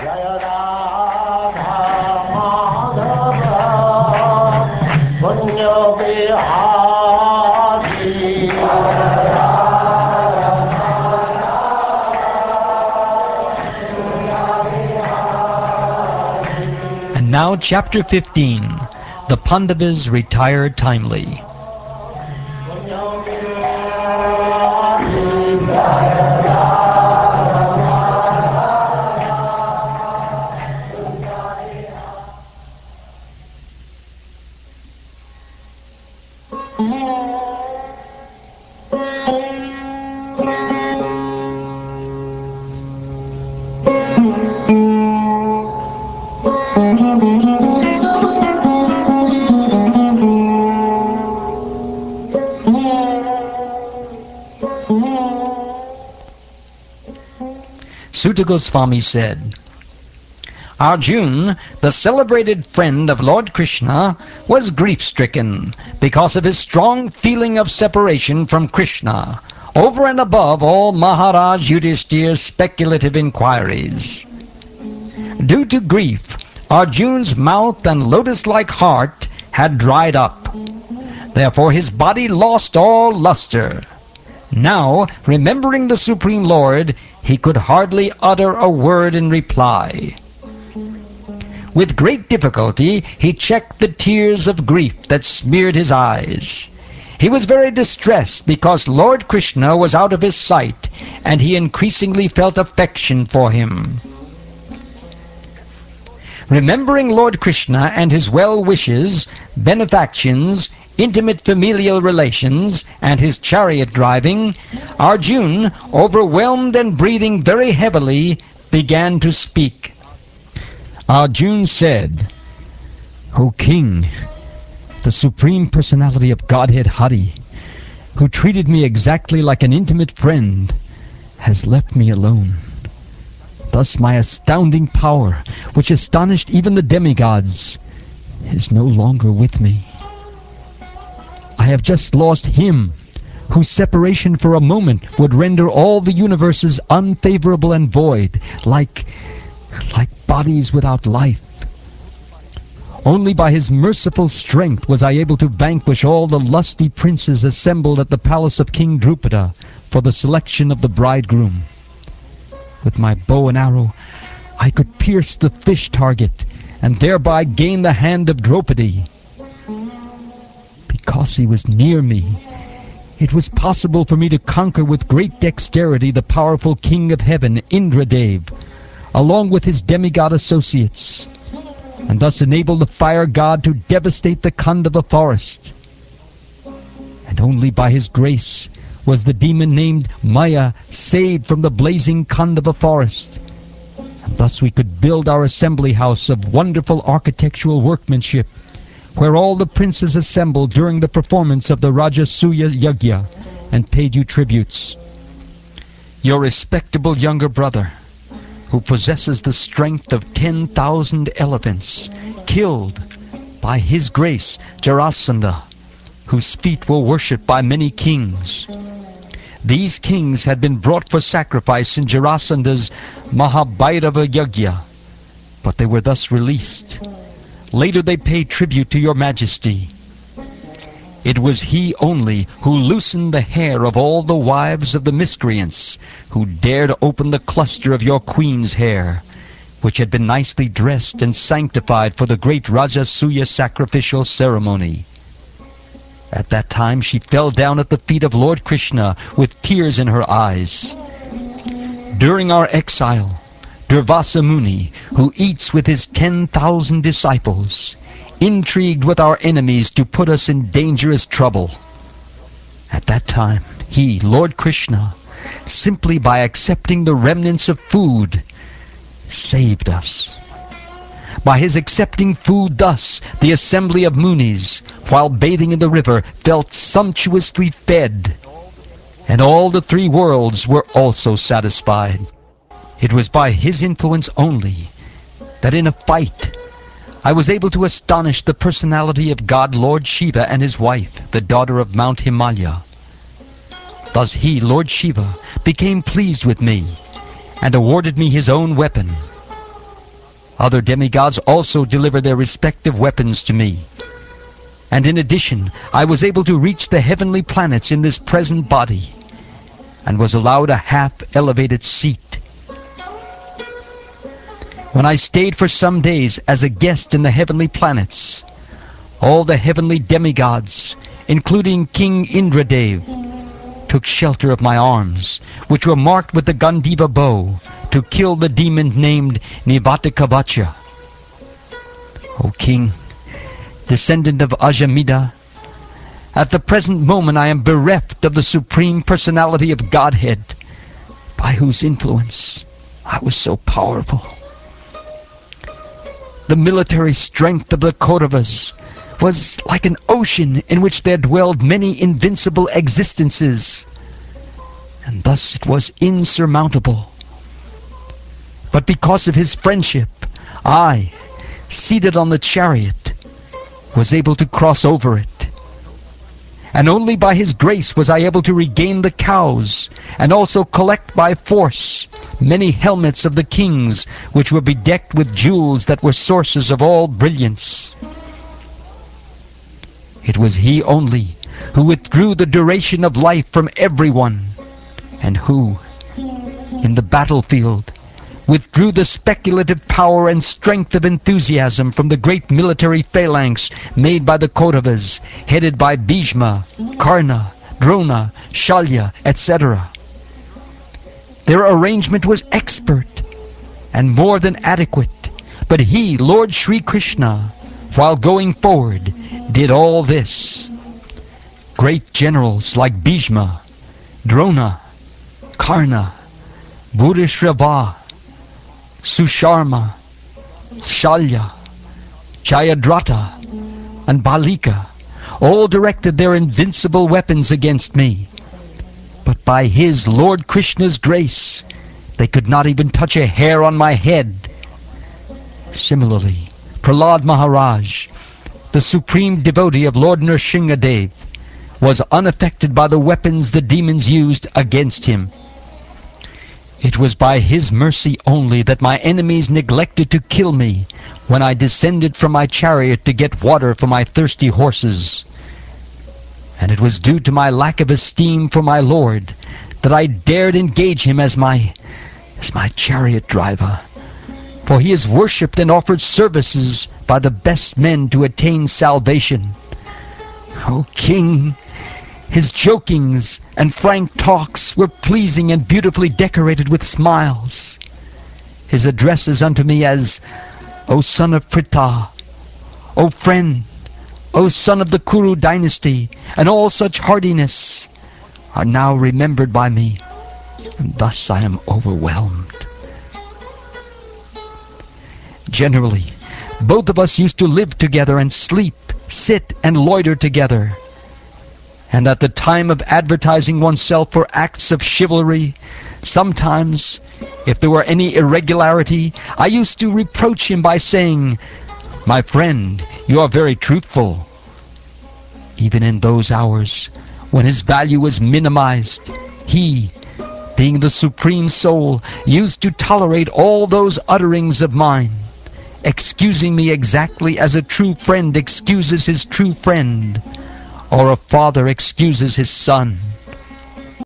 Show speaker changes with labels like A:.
A: Jaya Radha Madhava Punya Bihari.
B: And now chapter 15. The Pandavas retire timely. Suta Goswami said, Arjuna, the celebrated friend of Lord Krishna, was grief-stricken because of his strong feeling of separation from Krishna, over and above all Maharaj Yudhishthira's speculative inquiries. Due to grief, Arjuna's mouth and lotus-like heart had dried up. Therefore his body lost all luster. Now, remembering the Supreme Lord, he could hardly utter a word in reply. With great difficulty, he checked the tears of grief that smeared his eyes. He was very distressed because Lord Krishna was out of his sight, and he increasingly felt affection for him. Remembering Lord Krishna and his well wishes, benefactions, intimate familial relations, and his chariot driving, Arjuna, overwhelmed and breathing very heavily, began to speak. Arjuna said, O King, the Supreme Personality of Godhead Hari, who treated me exactly like an intimate friend, has left me alone. Thus my astounding power, which astonished even the demigods, is no longer with me. I have just lost him, whose separation for a moment would render all the universes unfavorable and void, like bodies without life. Only by his merciful strength was I able to vanquish all the lusty princes assembled at the palace of King Drupada for the selection of the bridegroom. With my bow and arrow, I could pierce the fish target and thereby gain the hand of Draupadi. Because he was near me, it was possible for me to conquer with great dexterity the powerful king of heaven, Indradev, along with his demigod associates, and thus enable the fire god to devastate the Khandava forest. And only by his grace was the demon named Maya saved from the blazing Khandava forest. And thus we could build our assembly house of wonderful architectural workmanship, where all the princes assembled during the performance of the Rajasuya Yajna and paid you tributes. Your respectable younger brother, who possesses the strength of 10,000 elephants, killed, by his grace, Jarasandha, whose feet were worshipped by many kings. These kings had been brought for sacrifice in Jarasandha's Mahabhairava Yajna, but they were thus released. Later they paid tribute to your majesty. It was he only who loosened the hair of all the wives of the miscreants, who dared open the cluster of your queen's hair, which had been nicely dressed and sanctified for the great Rajasuya sacrificial ceremony. At that time she fell down at the feet of Lord Krishna with tears in her eyes. During our exile, Durvasa Muni, who eats with his 10,000 disciples, intrigued with our enemies to put us in dangerous trouble. At that time, he, Lord Krishna, simply by accepting the remnants of food, saved us. By his accepting food thus, the assembly of Munis, while bathing in the river, felt sumptuously fed, and all the three worlds were also satisfied. It was by his influence only that in a fight I was able to astonish the personality of God Lord Shiva and his wife, the daughter of Mount Himalaya. Thus he, Lord Shiva, became pleased with me and awarded me his own weapon. Other demigods also delivered their respective weapons to me. And in addition, I was able to reach the heavenly planets in this present body, and was allowed a half-elevated seat. When I stayed for some days as a guest in the heavenly planets, all the heavenly demigods, including King Indradev, took shelter of my arms, which were marked with the Gandiva bow, to kill the demon named Nivatakavacha. O King, descendant of Ajamida, at the present moment I am bereft of the Supreme Personality of Godhead, by whose influence I was so powerful. The military strength of the Kauravas was like an ocean in which there dwelled many invincible existences, and thus it was insurmountable. But because of his friendship, I, seated on the chariot, was able to cross over it. And only by his grace was I able to regain the cows, and also collect by force many helmets of the kings, which were bedecked with jewels that were sources of all brilliance. It was he only who withdrew the duration of life from everyone, and who, in the battlefield, withdrew the speculative power and strength of enthusiasm from the great military phalanx made by the Kauravas, headed by Bhishma, Karna, Drona, Shalya, etc. Their arrangement was expert and more than adequate, but he, Lord Sri Krishna, while going forward, did all this. Great generals like Bhishma, Drona, Karna, Bhurishrava, Susharma, Shalya, Jayadratha, and Balika all directed their invincible weapons against me. But by his, Lord Krishna's grace, they could not even touch a hair on my head. Similarly, Prahlad Maharaj, the supreme devotee of Lord Nrsimhadev, was unaffected by the weapons the demons used against him. It was by his mercy only that my enemies neglected to kill me when I descended from my chariot to get water for my thirsty horses. And it was due to my lack of esteem for my Lord that I dared engage him as my chariot driver. For he is worshipped and offered services by the best men to attain salvation. O King, his jokings and frank talks were pleasing and beautifully decorated with smiles. His addresses unto me as, O son of Pritha, O friend, O son of the Kuru dynasty, and all such hardiness, are now remembered by me, and thus I am overwhelmed. Generally, both of us used to live together and sleep, sit, and loiter together. And at the time of advertising oneself for acts of chivalry, sometimes, if there were any irregularity, I used to reproach him by saying, "My friend, you are very truthful." Even in those hours, when his value was minimized, he, being the Supreme Soul, used to tolerate all those utterings of mine, excusing me exactly as a true friend excuses his true friend, or a father excuses his son.